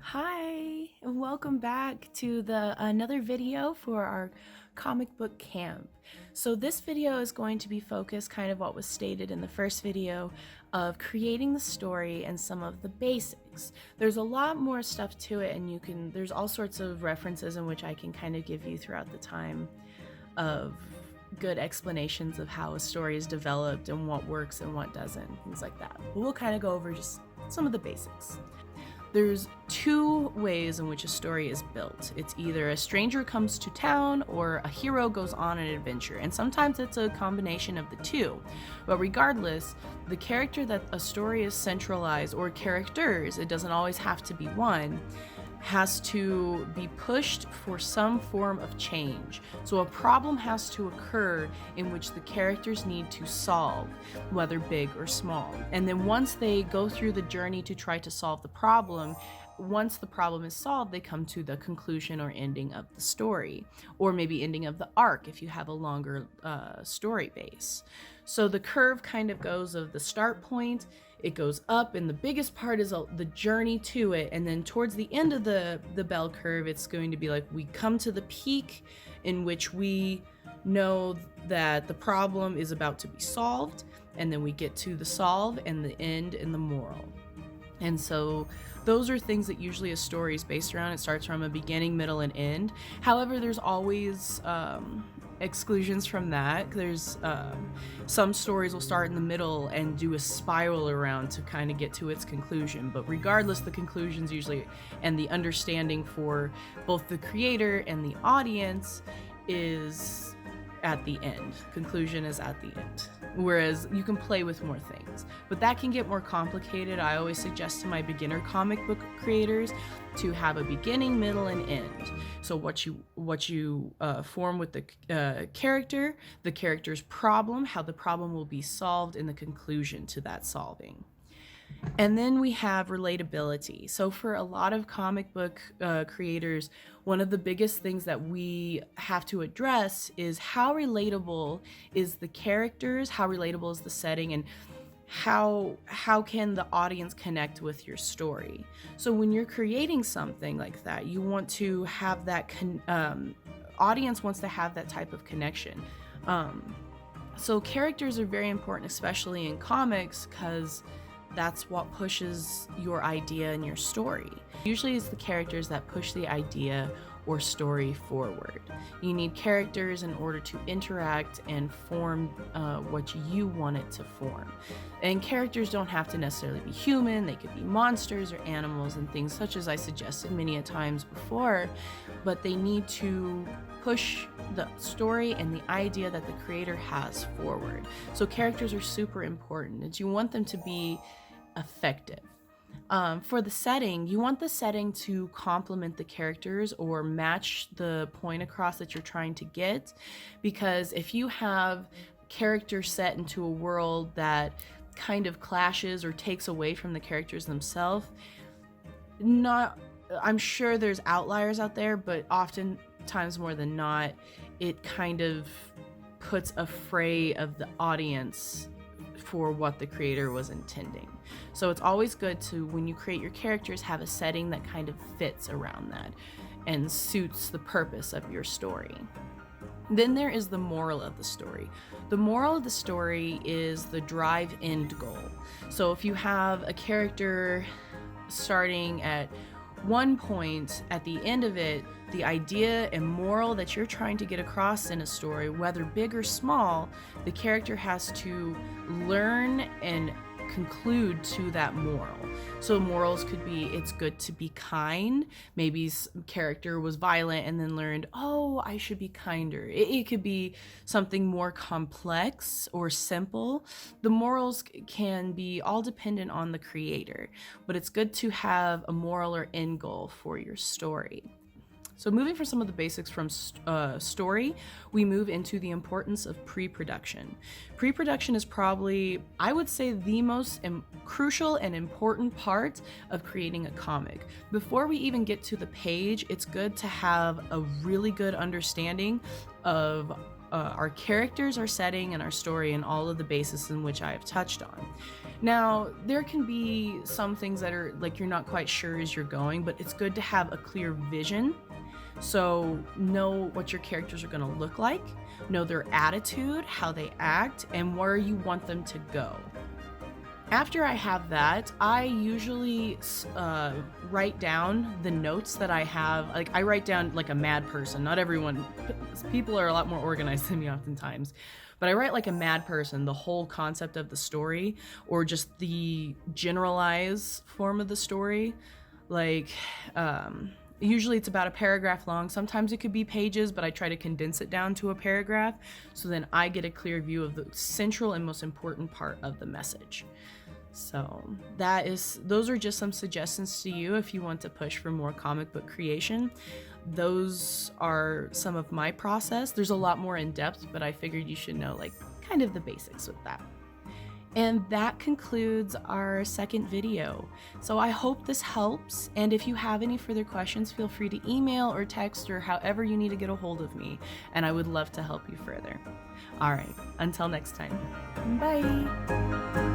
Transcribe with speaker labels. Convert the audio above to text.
Speaker 1: Hi, and welcome back to the another video for our comic book camp. So this video is going to be focused kind of what was stated in the first video of creating the story and some of the basics. There's a lot more stuff to it, and there's all sorts of references in which I can kind of give you throughout the time of good explanations of how a story is developed and what works and what doesn't, things like that. But we'll kind of go over just some of the basics. There's two ways in which a story is built. It's either a stranger comes to town or a hero goes on an adventure, and sometimes it's a combination of the two. But regardless, the character that a story is centralized, or characters, it doesn't always have to be one, has to be pushed for some form of change. So a problem has to occur in which the characters need to solve, whether big or small. And then once they go through the journey to try to solve the problem, once the problem is solved, they come to the conclusion or ending of the story, or maybe ending of the arc if you have a longer story base. So the curve kind of goes of the start point, it goes up, and the biggest part is the journey to it, and then towards the end of the bell curve, it's going to be like we come to the peak in which we know that the problem is about to be solved, and then we get to the solve and the end and the moral. And so those are things that usually a story is based around. It starts from a beginning, middle, and end. However, there's always exclusions from that. There's some stories will start in the middle and do a spiral around to kind of get to its conclusion. But regardless, the conclusions usually, and the understanding for both the creator and the audience, is at the end. Conclusion is at the end. Whereas you can play with more things, but that can get more complicated. I always suggest to my beginner comic book creators to have a beginning, middle, and end. So what you form with the character, the character's problem, how the problem will be solved, and the conclusion to that solving. And then we have relatability. So for a lot of comic book creators, one of the biggest things that we have to address is how relatable is the characters, how relatable is the setting, and how can the audience connect with your story. So when you're creating something like that, you want to have that audience wants to have that type of connection. So characters are very important, especially in comics, because that's what pushes your idea and your story. Usually it's the characters that push the idea or story forward. You need characters in order to interact and form what you want it to form. And characters don't have to necessarily be human, they could be monsters or animals and things such as I suggested many a times before, but they need to push the story and the idea that the creator has forward. So characters are super important, and you want them to be effective. For the setting, you want the setting to complement the characters or match the point across that you're trying to get, because if you have characters set into a world that kind of clashes or takes away from the characters themselves, I'm sure there's outliers out there, but oftentimes more than not, it kind of puts a fray of the audience for what the creator was intending. So it's always good to, when you create your characters, have a setting that kind of fits around that and suits the purpose of your story. Then there is the moral of the story. The moral of the story is the drive end goal. So if you have a character starting at one point, at the end of it, the idea and moral that you're trying to get across in a story, whether big or small, the character has to learn and conclude to that moral. So morals could be, it's good to be kind. Maybe character was violent and then learned, oh, I should be kinder. It could be something more complex or simple. The morals can be all dependent on the creator, but it's good to have a moral or end goal for your story. So moving from some of the basics from story, we move into the importance of pre-production. Pre-production is probably, I would say, the most crucial and important part of creating a comic. Before we even get to the page, it's good to have a really good understanding of our characters, our setting, and our story, and all of the bases in which I have touched on. Now, there can be some things that are like you're not quite sure as you're going, but it's good to have a clear vision. So, know what your characters are going to look like, know their attitude, how they act, and where you want them to go. After I have that, I usually write down the notes that I have. Like, I write down like a mad person. Not everyone, people are a lot more organized than me oftentimes. But I write like a mad person, the whole concept of the story, or just the generalized form of the story. Like, usually it's about a paragraph long. Sometimes it could be pages, but I try to condense it down to a paragraph so then I get a clear view of the central and most important part of the message. So those are just some suggestions to you if you want to push for more comic book creation. Those are some of my process. There's a lot more in depth, but I figured you should know like kind of the basics with that. And that concludes our second video. So I hope this helps, and if you have any further questions, feel free to email or text or however you need to get a hold of me, and I would love to help you further. All right, until next time. Bye.